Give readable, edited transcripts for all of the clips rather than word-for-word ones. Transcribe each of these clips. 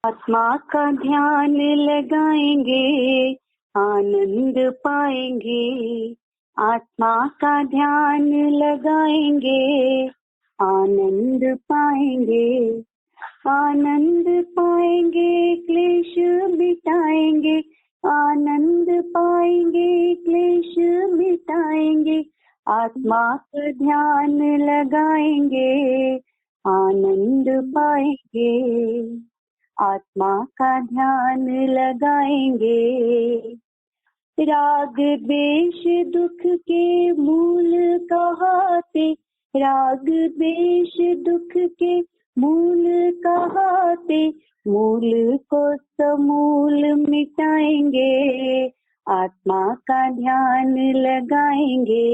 आत्मा का ध्यान लगाएंगे, आनंद पाएंगे। आत्मा का ध्यान लगाएंगे, आनंद पाएंगे। आनंद पाएंगे, क्लेश मिटाएंगे। आनंद पाएंगे, क्लेश मिटाएंगे। आत्मा का ध्यान लगाएंगे, आनंद पाएंगे। आत्मा का ध्यान लगाएंगे। राग द्वेष दुख के मूल कहाते, राग द्वेष दुख के मूल कहाते, मूल को समूल मिटाएंगे। आत्मा का ध्यान लगाएंगे।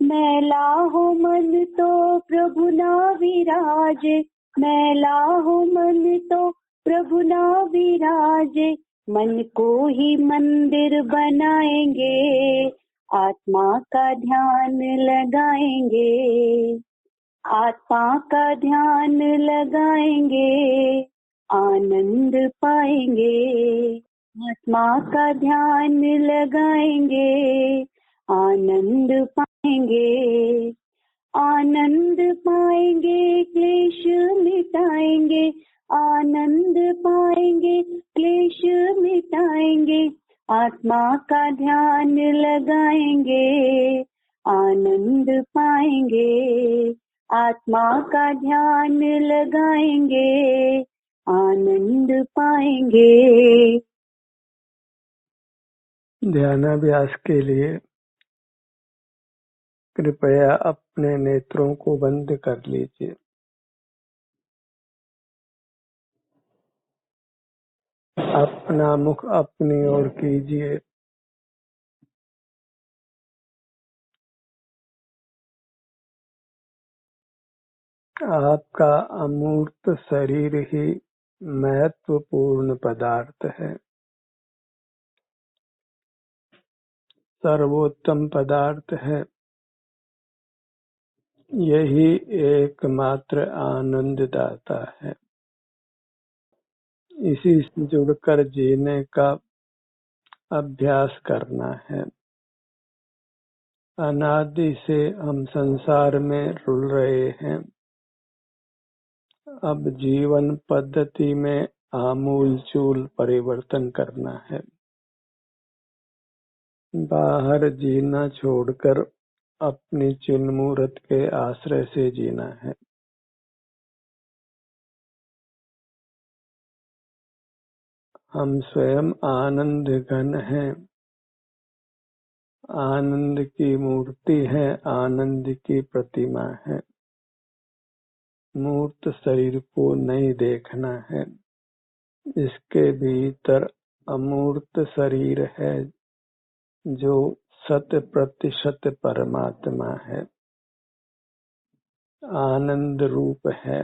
मैला हो मन तो प्रभु ना विराजे, मैला हो मन तो प्रभु ना विराजे। मन को ही मंदिर बनाएंगे, आत्मा का ध्यान लगाएंगे। आत्मा का ध्यान लगाएंगे, आनंद पाएंगे। आत्मा का ध्यान लगाएंगे, आनंद पाएंगे। आनंद पाएंगे, क्लेश मिटाएंगे। आनंद पाएंगे, क्लेश मिटाएंगे। आत्मा का ध्यान लगाएंगे, आनंद पाएंगे। आत्मा का ध्यान लगाएंगे, आनंद पाएंगे। ध्यानाभ्यास के लिए कृपया अपने नेत्रों को बंद कर लीजिए। अपना मुख अपनी ओर कीजिए। आपका अमूर्त शरीर ही महत्वपूर्ण पदार्थ है, सर्वोत्तम पदार्थ है। यही एकमात्र आनंददाता है। इसी से जुड़कर जीने का अभ्यास करना है। अनादि से हम संसार में रुल रहे हैं। अब जीवन पद्धति में आमूलचूल परिवर्तन करना है। बाहर जीना छोड़कर अपनी चिन्मूर्त के आश्रय से जीना है। हम स्वयं आनंद घन हैं, आनंद की मूर्ति है, आनंद की प्रतिमा है। मूर्त शरीर को नहीं देखना है। इसके भीतर अमूर्त शरीर है जो 100% परमात्मा है, आनंद रूप है।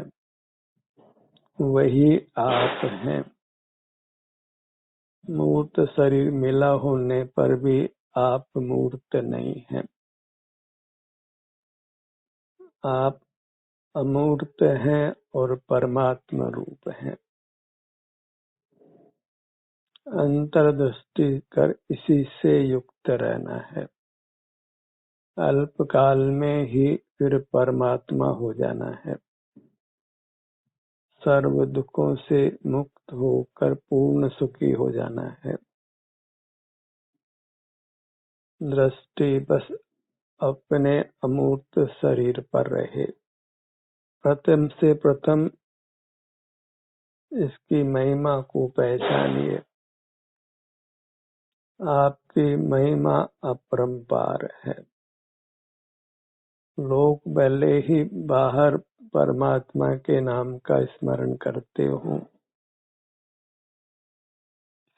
वही आप हैं। मूर्त शरीर मिला होने पर भी आप मूर्त नहीं हैं। आप अमूर्त हैं और परमात्मा रूप हैं। अंतर्दृष्टि कर इसी से युक्त रहना है। अल्पकाल में ही फिर परमात्मा हो जाना है। सर्व दुखों से मुक्त होकर पूर्ण सुखी हो जाना है। दृष्टि बस अपने अमूर्त शरीर पर रहे। प्रथम से प्रथम इसकी महिमा को पहचानिए। आपकी महिमा अपरंपार है। लोग भले ही बाहर परमात्मा के नाम का स्मरण करते हो,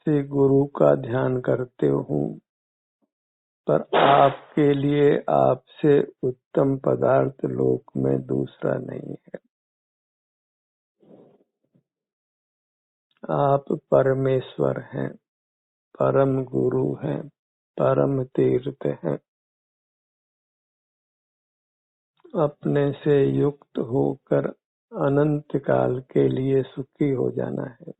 श्री गुरु का ध्यान करते हो, पर आपके लिए आपसे उत्तम पदार्थ लोक में दूसरा नहीं है। आप परमेश्वर हैं, परम गुरु हैं, परम तीर्थ हैं। अपने से युक्त होकर अनंत काल के लिए सुखी हो जाना है,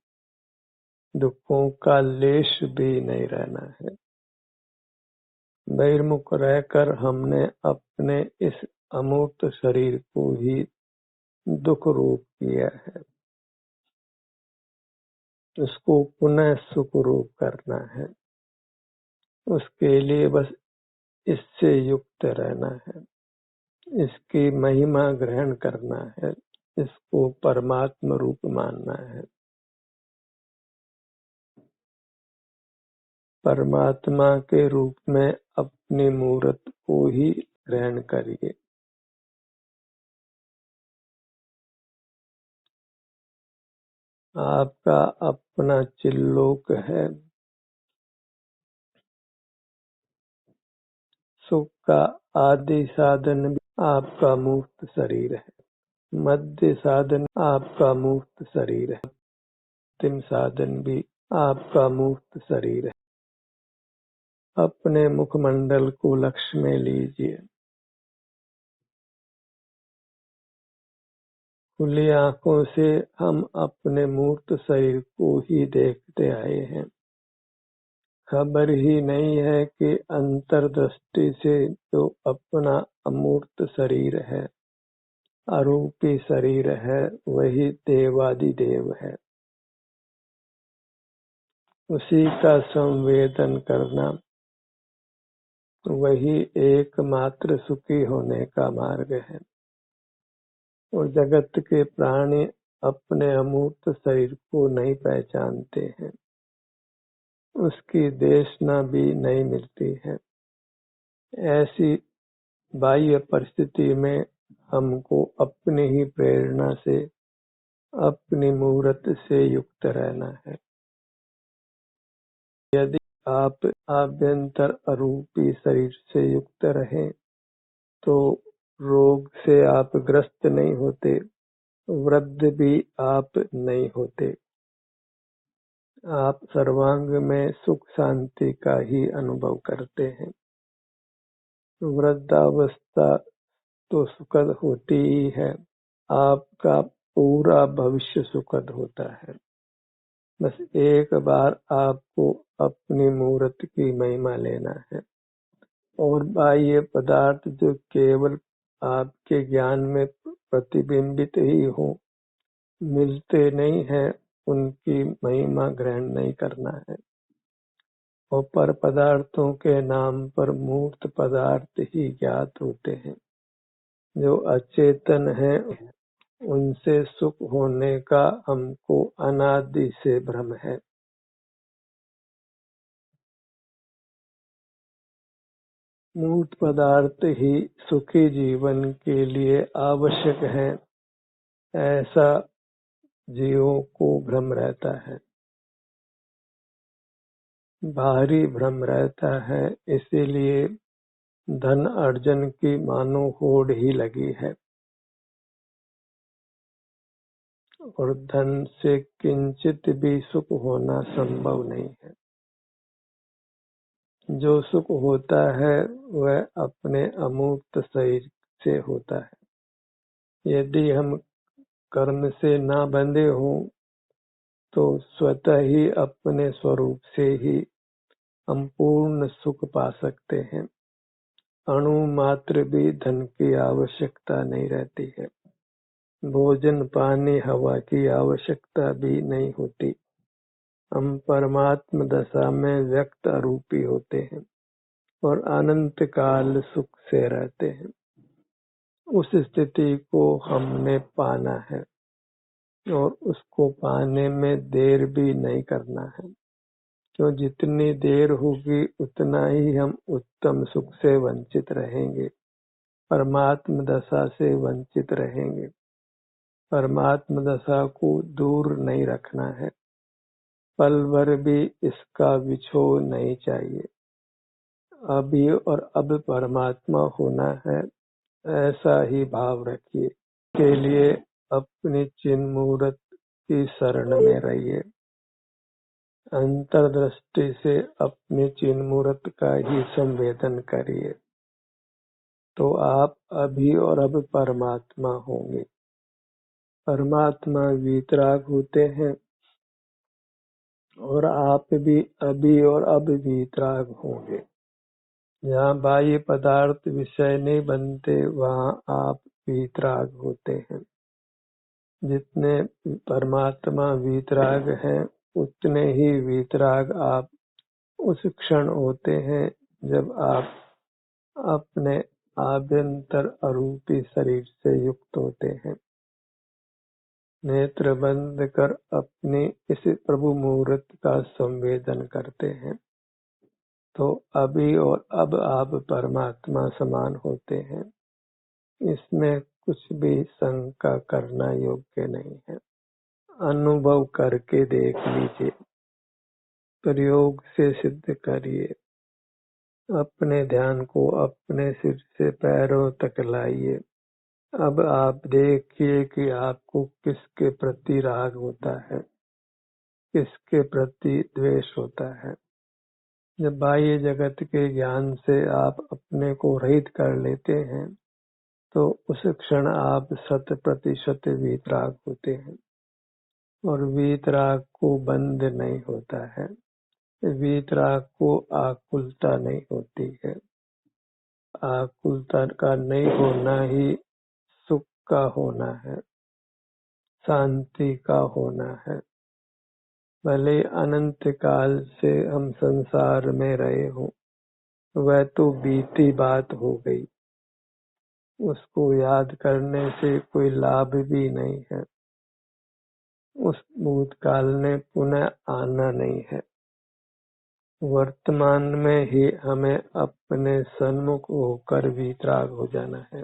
दुखों का लेश भी नहीं रहना है। बहिर्मुख रहकर हमने अपने इस अमूर्त शरीर को ही दुख रूप किया है, उसको पुनः सुख रूप करना है। उसके लिए बस इससे युक्त रहना है, इसकी महिमा ग्रहण करना है, इसको परमात्मा रूप मानना है। परमात्मा के रूप में अपनी मूर्त को ही ग्रहण करिए। आपका अपना चिल्लोक है, सुख का आदि साधन भी आपका मूर्त शरीर है, मध्य साधन आपका मूर्त शरीर है, अंतिम साधन भी आपका मूर्त शरीर है। अपने मुखमंडल को लक्ष्य में लीजिए, खुली आंखों से हम अपने मूर्त शरीर को ही देखते आए हैं। खबर ही नहीं है कि अंतर्दृष्टि से जो अपना अमूर्त शरीर है, अरूपी शरीर है, वही देवादिदेव है। उसी का संवेदन करना वही एकमात्र सुखी होने का मार्ग है। और जगत के प्राणी अपने अमूर्त शरीर को नहीं पहचानते हैं, उसकी देशना भी नहीं मिलती है। ऐसी बाह्य परिस्थिति में हमको अपनी ही प्रेरणा से अपनी मूर्त से युक्त रहना है। यदि आप आभ्यंतर अरूपी शरीर से युक्त रहें तो रोग से आप ग्रस्त नहीं होते, वृद्ध भी आप नहीं होते। आप सर्वांग में सुख शांति का ही अनुभव करते हैं। वृद्धावस्था तो सुखद होती ही है, आपका पूरा भविष्य सुखद होता है। बस एक बार आपको अपनी मूर्त की महिमा लेना है, और बाह्य पदार्थ जो केवल आपके ज्ञान में प्रतिबिंबित ही हो, मिलते नहीं है, उनकी महिमा ग्रहण नहीं करना है। और पर पदार्थों के नाम पर मूर्त पदार्थ ही ज्ञात होते हैं। जो अचेतन है उनसे सुख होने का हमको अनादि से भ्रम है। मूर्त पदार्थ ही सुखी जीवन के लिए आवश्यक है, ऐसा जीवों को भ्रम रहता है, भारी भ्रम रहता है। इसीलिए धन अर्जन की मानो होड़ ही लगी है, और धन से किंचित भी सुख होना संभव नहीं है। जो सुख होता है वह अपने अमूर्त शरीर से होता है। यदि हम कर्म से ना बंधे हों तो स्वतः ही अपने स्वरूप से ही हम पूर्ण सुख पा सकते हैं। अणु मात्र भी धन की आवश्यकता नहीं रहती है, भोजन पानी हवा की आवश्यकता भी नहीं होती। हम परमात्म दशा में व्यक्त अरूपी होते हैं और अनंत काल सुख से रहते हैं। उस स्थिति को हमने पाना है, और उसको पाने में देर भी नहीं करना है, क्यों जितनी देर होगी उतना ही हम उत्तम सुख से वंचित रहेंगे, परमात्म दशा से वंचित रहेंगे। परमात्म दशा को दूर नहीं रखना है, पल भर भी इसका विछोह नहीं चाहिए। अभी और अब परमात्मा होना है, ऐसा ही भाव रखिए। के लिए अपनी चिन्ह मूर्त की शरण में रहिए, अंतर्दृष्टि से अपनी चिन्ह मूर्त का ही संवेदन करिए, तो आप अभी और अब परमात्मा होंगे। परमात्मा वीतराग होते हैं और आप भी अभी और अब वीतराग होंगे। जहाँ बाह्य पदार्थ विषय नहीं बनते वहाँ आप वीतराग होते हैं। जितने परमात्मा वीतराग हैं उतने ही वीतराग आप उस क्षण होते हैं जब आप अपने आभ्यंतर अरूपी शरीर से युक्त होते हैं। नेत्र बंद कर अपनी इस प्रभु मुहूर्त का संवेदन करते हैं तो अभी और अब आप परमात्मा समान होते हैं। इसमें कुछ भी शंका करना योग्य नहीं है। अनुभव करके देख लीजिए, प्रयोग से सिद्ध करिए। अपने ध्यान को अपने सिर से पैरों तक लाइए। अब आप देखिए कि आपको किसके प्रति राग होता है, किसके प्रति द्वेष होता है। जब बाह्य जगत के ज्ञान से आप अपने को रहित कर लेते हैं तो उस क्षण आप 100% वीतराग होते हैं। और वीतराग को बंद नहीं होता है, वीतराग को आकुलता नहीं होती है। आकुलता का नहीं होना ही सुख का होना है, शांति का होना है। भले अनंत काल से हम संसार में रहे हों, वह तो बीती बात हो गई। उसको याद करने से कोई लाभ भी नहीं है। उस भूतकाल ने पुनः आना नहीं है। वर्तमान में ही हमें अपने सन्मुख होकर वीतराग हो जाना है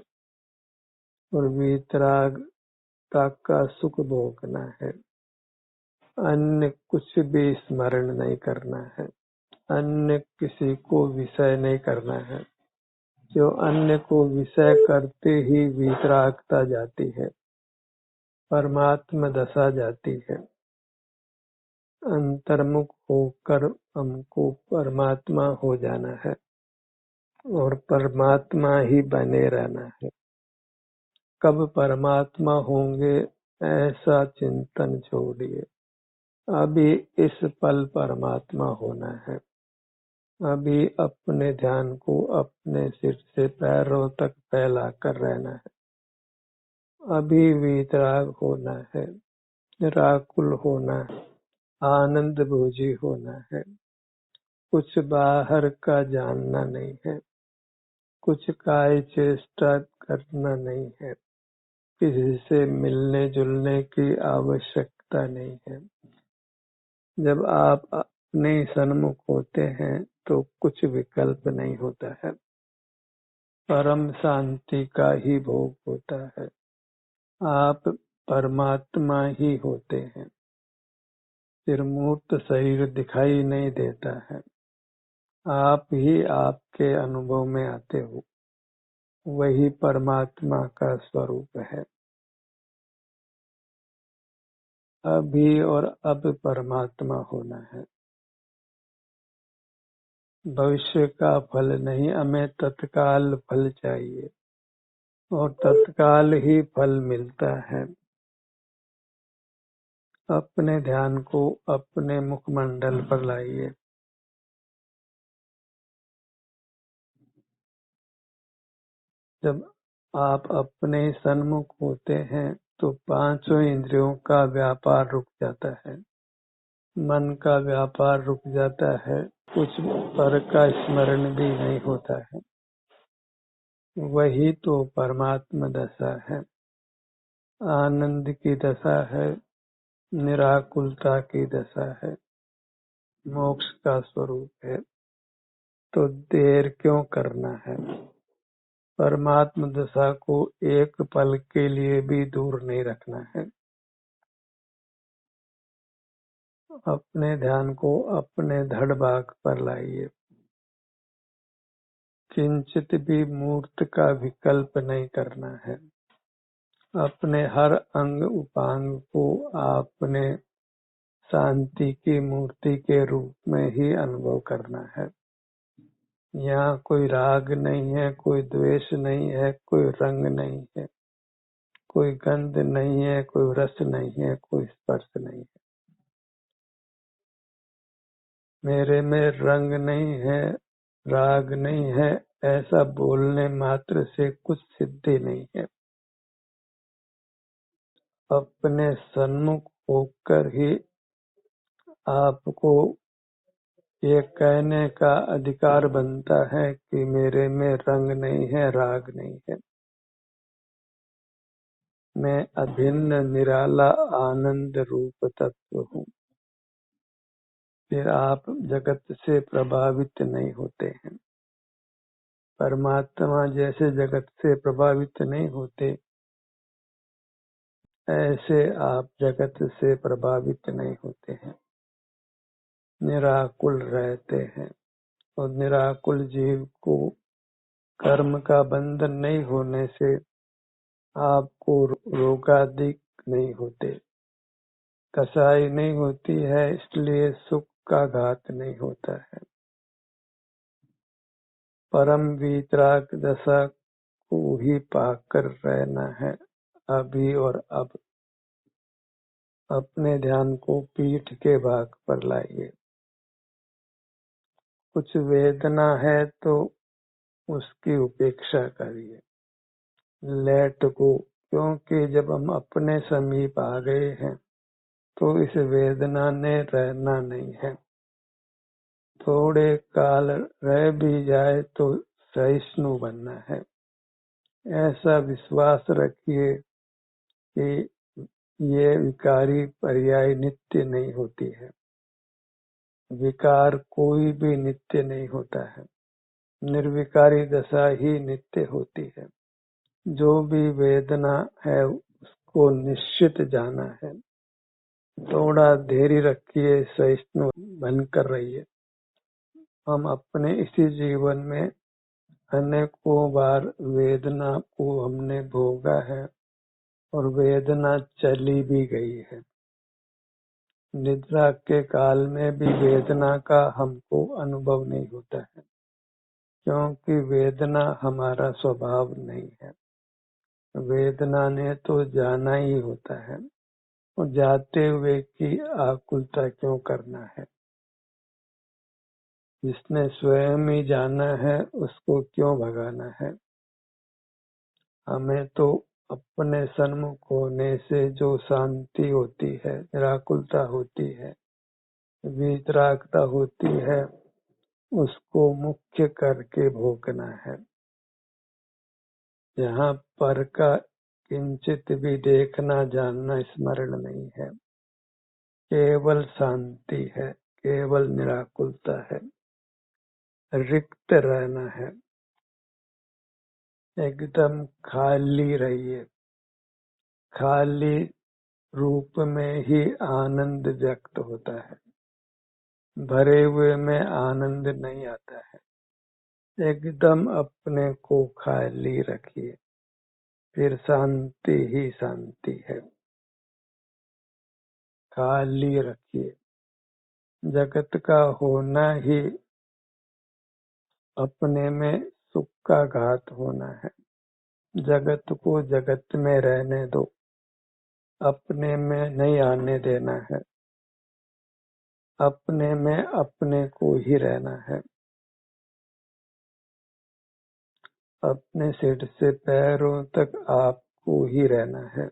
और वीतराग का सुख भोगना है। अन्य कुछ भी स्मरण नहीं करना है, अन्य किसी को विषय नहीं करना है। जो अन्य को विषय करते ही वीतरागता जाती है, परमात्मा दशा जाती है। अंतर्मुख होकर हमको परमात्मा हो जाना है और परमात्मा ही बने रहना है। कब परमात्मा होंगे ऐसा चिंतन छोड़िए। अभी इस पल परमात्मा होना है। अभी अपने ध्यान को अपने सिर से पैरों तक फैला कर रहना है। अभी वीतराग होना है, निराकुल होना है, आनंद भोजी होना है। कुछ बाहर का जानना नहीं है, कुछ काय चेष्टा करना नहीं है, किसी से मिलने जुलने की आवश्यकता नहीं है। जब आप अपने सन्मुख होते हैं तो कुछ विकल्प नहीं होता है, परम शांति का ही भोग होता है। आप परमात्मा ही होते हैं। फिर मूर्त शरीर दिखाई नहीं देता है, आप ही आपके अनुभव में आते हो। वही परमात्मा का स्वरूप है। अभी और अब परमात्मा होना है। भविष्य का फल नहीं, हमें तत्काल फल चाहिए और तत्काल ही फल मिलता है। अपने ध्यान को अपने मुखमंडल पर लाइए। जब आप अपने सन्मुख होते हैं तो पांचों इंद्रियों का व्यापार रुक जाता है, मन का व्यापार रुक जाता है, कुछ पर का स्मरण भी नहीं होता है। वही तो परमात्मा दशा है, आनंद की दशा है, निराकुलता की दशा है, मोक्ष का स्वरूप है। तो देर क्यों करना है? परमात्मा दशा को एक पल के लिए भी दूर नहीं रखना है। अपने ध्यान को अपने धड़ भाग पर लाइए। किंचित भी मूर्त का विकल्प नहीं करना है। अपने हर अंग उपांग को आपने शांति की मूर्ति के रूप में ही अनुभव करना है। यहाँ कोई राग नहीं है, कोई द्वेष नहीं है, कोई रंग नहीं है, कोई गंध नहीं है, कोई रस नहीं है, कोई स्पर्श नहीं है। मेरे में रंग नहीं है, राग नहीं है, ऐसा बोलने मात्र से कुछ सिद्धि नहीं है। अपने सन्मुख होकर ही आपको ये कहने का अधिकार बनता है कि मेरे में रंग नहीं है, राग नहीं है। मैं अभिन्न निराला आनंद रूप तत्व हूँ। फिर आप जगत से प्रभावित नहीं होते हैं। परमात्मा जैसे जगत से प्रभावित नहीं होते, ऐसे आप जगत से प्रभावित नहीं होते हैं। निराकुल रहते हैं। और निराकुल जीव को कर्म का बंधन नहीं होने से आपको रोगादि नहीं होते, कसाई नहीं होती है, इसलिए सुख का घात नहीं होता है। परम वीतराग दशा को ही पाकर रहना है अभी और अब। अपने ध्यान को पीठ के भाग पर लाइए। कुछ वेदना है तो उसकी उपेक्षा करिए, लेट को, क्योंकि जब हम अपने समीप आ गए हैं तो इस वेदना ने रहना नहीं है। थोड़े काल रह भी जाए तो सहिष्णु बनना है। ऐसा विश्वास रखिए कि ये विकारी पर्याय नित्य नहीं होती है। विकार कोई भी नित्य नहीं होता है, निर्विकारी दशा ही नित्य होती है। जो भी वेदना है उसको निश्चित जाना है। थोड़ा धैर्य रखिए, सहिष्णु बनकर रहिए। हम अपने इसी जीवन में अनेकों बार वेदना को हमने भोगा है और वेदना चली भी गई है। निद्रा के काल में भी वेदना का हमको अनुभव नहीं होता है, क्योंकि वेदना हमारा स्वभाव नहीं है। वेदना ने तो जाना ही होता है, और जाते हुए की आकुलता क्यों करना है। जिसने स्वयं ही जाना है उसको क्यों भगाना है। हमें तो अपने सन्मुख होने से जो शांति होती है, निराकुलता होती है, वीतरागता होती है, उसको मुख्य करके भोगना है। यहाँ पर का किंचित भी देखना जानना स्मरण नहीं है। केवल शांति है, केवल निराकुलता है, रिक्त रहना है। एकदम खाली रहिए। खाली रूप में ही आनंद व्यक्त होता है, भरे हुए में आनंद नहीं आता है। एकदम अपने को खाली रखिए, फिर शांति ही शांति है। खाली रखिए। जगत का होना ही अपने में सुख का घात होना है। जगत को जगत में रहने दो, अपने में नहीं आने देना है। अपने में अपने को ही रहना है। अपने सिर से पैरों तक आपको ही रहना है।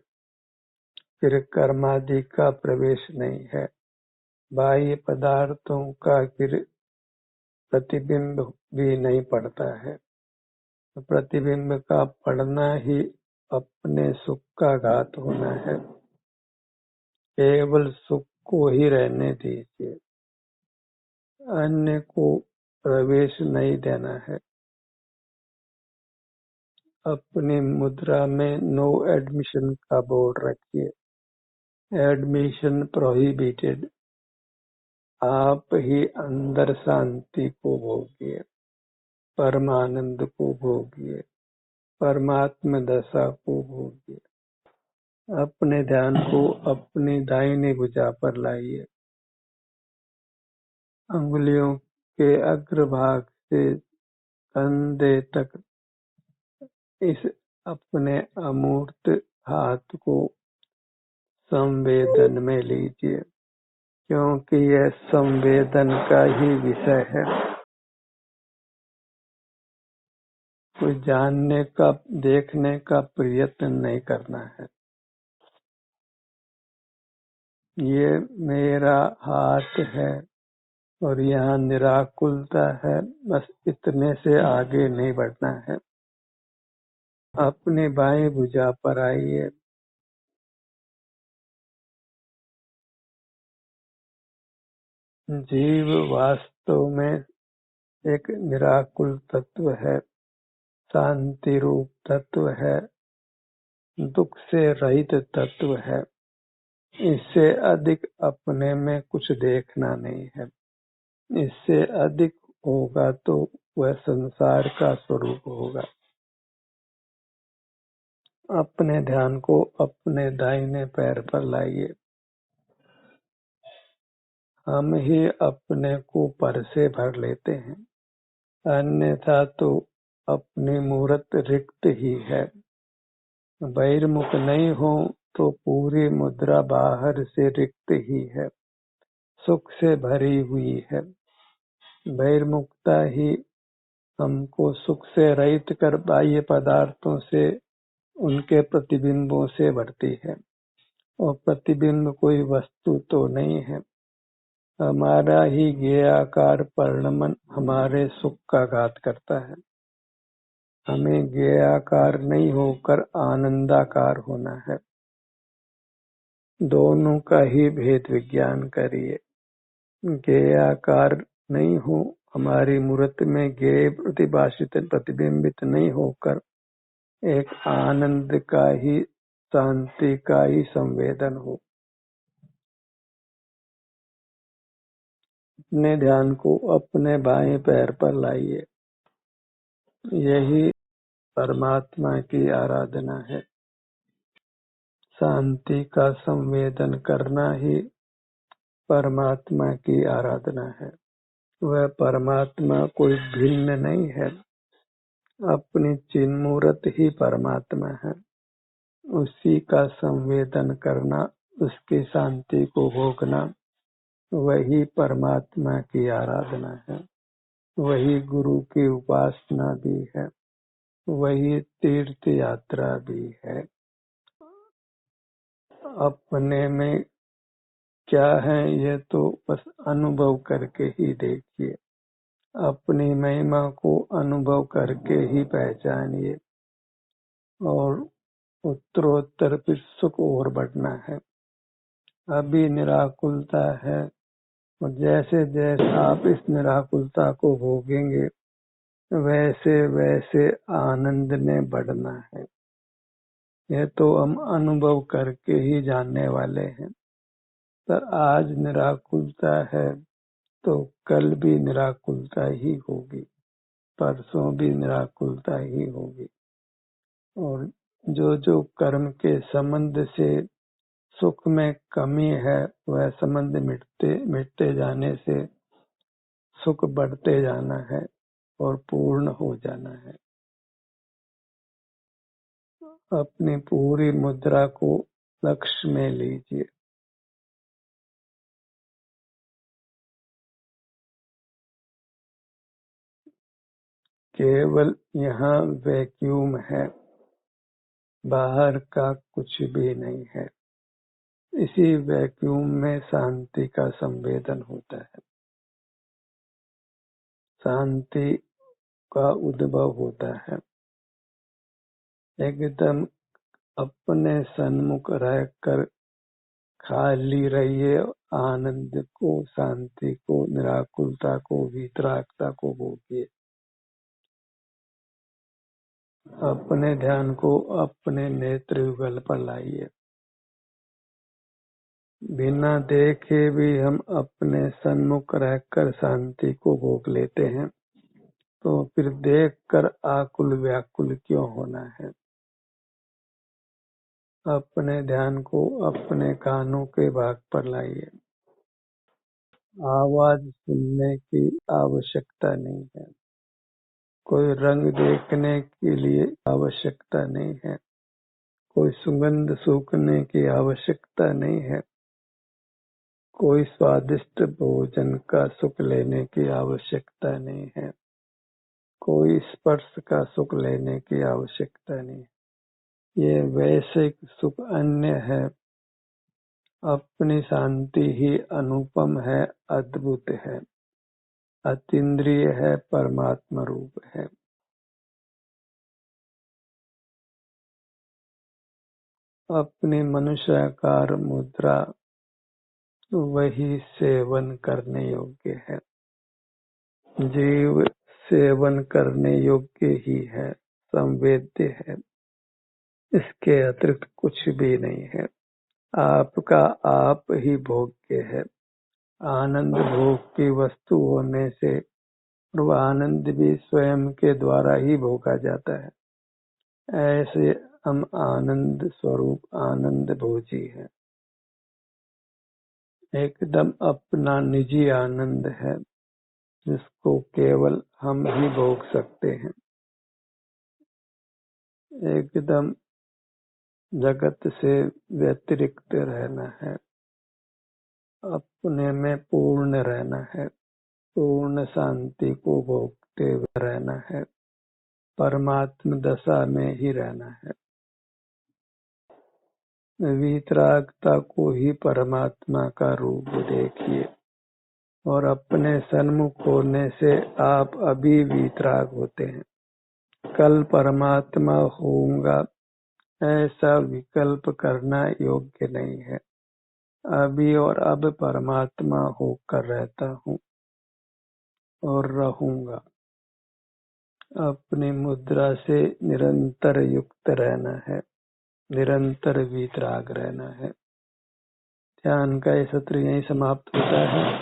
फिर कर्मादि का प्रवेश नहीं है। बाह्य पदार्थों का फिर प्रतिबिंब भी नहीं पड़ता है। प्रतिबिंब का पड़ना ही अपने सुख का घात होना है। केवल सुख को ही रहने दीजिए, अन्य को प्रवेश नहीं देना है। अपनी मुद्रा में नो एडमिशन का बोर्ड रखिए। Admission prohibited. आप ही अंदर शांति को भोगिए, परमानंद को भोगिए, परमात्म दशा को भोगिए। अपने ध्यान को अपनी दाहिनी भुजा पर लाइए। अंगुलियों के अग्रभाग से कंधे तक इस अपने अमूर्त हाथ को संवेदन में लीजिए, क्योंकि यह संवेदन का ही विषय है। कोई जानने का, देखने का प्रयत्न नहीं करना है। ये मेरा हाथ है और यहाँ निराकुलता है, बस इतने से आगे नहीं बढ़ना है। अपने बाएं भुजा पर आइए, जीव वास्तव में एक निराकुल तत्व है, शांति रूप तत्व है, दुख से रहित तत्व है। इससे अधिक अपने में कुछ देखना नहीं है। इससे अधिक होगा तो वह संसार का स्वरूप होगा। अपने ध्यान को अपने दाहिने पैर पर लाइए। हम ही अपने को पर से भर लेते हैं, अन्यथा तो अपनी मूर्त रिक्त ही है। बहिर्मुख नहीं हो तो पूरी मुद्रा बाहर से रिक्त ही है, सुख से भरी हुई है। बहिर्मुखता ही हमको सुख से रहित कर बाह्य पदार्थों से, उनके प्रतिबिंबों से भरती है, और प्रतिबिंब कोई वस्तु तो नहीं है। हमारा ही ज्ञेयाकार परिणमन हमारे सुख का घात करता है। हमें ज्ञेयाकार नहीं होकर आनंदाकार होना है। दोनों का ही भेद विज्ञान करिए। ज्ञेयाकार नहीं हो, हमारी मूर्त में ज्ञेय प्रतिभाषित प्रतिबिंबित नहीं होकर एक आनंद का ही, शांति का ही संवेदन हो। अपने ध्यान को अपने बाएं पैर पर लाइए। यही परमात्मा की आराधना है। शांति का संवेदन करना ही परमात्मा की आराधना है। वह परमात्मा कोई भिन्न नहीं है, अपनी चिन्मूर्त ही परमात्मा है। उसी का संवेदन करना, उसकी शांति को भोगना, वही परमात्मा की आराधना है। वही गुरु की उपासना भी है, वही तीर्थ यात्रा भी है। अपने में क्या है ये तो बस अनुभव करके ही देखिए। अपनी महिमा को अनुभव करके ही पहचानिए, और उत्तरोत्तर फिर सुख और बढ़ना है। अभी निराकुलता है, और जैसे जैसे आप इस निराकुलता को भोगेंगे, वैसे वैसे आनंद में बढ़ना है। यह तो हम अनुभव करके ही जानने वाले हैं। पर आज निराकुलता है तो कल भी निराकुलता ही होगी, परसों भी निराकुलता ही होगी। और जो जो कर्म के संबंध से सुख में कमी है, वह संबंध मिटते जाने से सुख बढ़ते जाना है और पूर्ण हो जाना है। अपनी पूरी मुद्रा को लक्ष्य में लीजिए। केवल यहाँ वैक्यूम है, बाहर का कुछ भी नहीं है। इसी वैक्यूम में शांति का संवेदन होता है, शांति का उद्भव होता है। एकदम अपने सन्मुख रहकर खाली रहिए, आनंद को, शांति को, निराकुलता को, वीतरागता को भोगिए। अपने ध्यान को अपने नेत्र युगल पर लाइए। बिना देखे भी हम अपने सन्मुख रहकर शांति को भोग लेते हैं, तो फिर देखकर आकुल व्याकुल क्यों होना है। अपने ध्यान को अपने कानों के भाग पर लाइए। आवाज सुनने की आवश्यकता नहीं है, कोई रंग देखने के लिए आवश्यकता नहीं है। कोई सुगंध सूखने की आवश्यकता नहीं है, कोई स्वादिष्ट भोजन का सुख लेने की आवश्यकता नहीं है, कोई स्पर्श का सुख लेने की आवश्यकता नहीं। ये वैश्विक सुख अन्य है, अपनी शांति ही अनुपम है, अद्भुत है, अतीन्द्रिय है, परमात्मा रूप है। अपनी मनुष्याकार मुद्रा वही सेवन करने योग्य है। जीव सेवन करने योग्य ही है, संवेद्य है, इसके अतिरिक्त कुछ भी नहीं है। आपका आप ही भोग्य है। आनंद भोग की वस्तु होने से वह आनंद भी स्वयं के द्वारा ही भोगा जाता है। ऐसे हम आनंद स्वरूप आनंद भोजी है, एकदम अपना निजी आनंद है, जिसको केवल हम ही भोग सकते हैं। एकदम जगत से व्यतिरिक्त रहना है, अपने में पूर्ण रहना है, पूर्ण शांति को भोगते हुए रहना है, परमात्म दशा में ही रहना है। वीतरागता को ही परमात्मा का रूप देखिए और अपने सन्मुख होने से आप अभी वीतराग होते हैं। कल परमात्मा होऊंगा ऐसा विकल्प करना योग्य नहीं है। अभी और अब परमात्मा होकर रहता हूँ और रहूंगा। अपनी मुद्रा से निरंतर युक्त रहना है, निरंतर वीतराग रहना है। ध्यान का ये सत्र यहीं समाप्त होता है।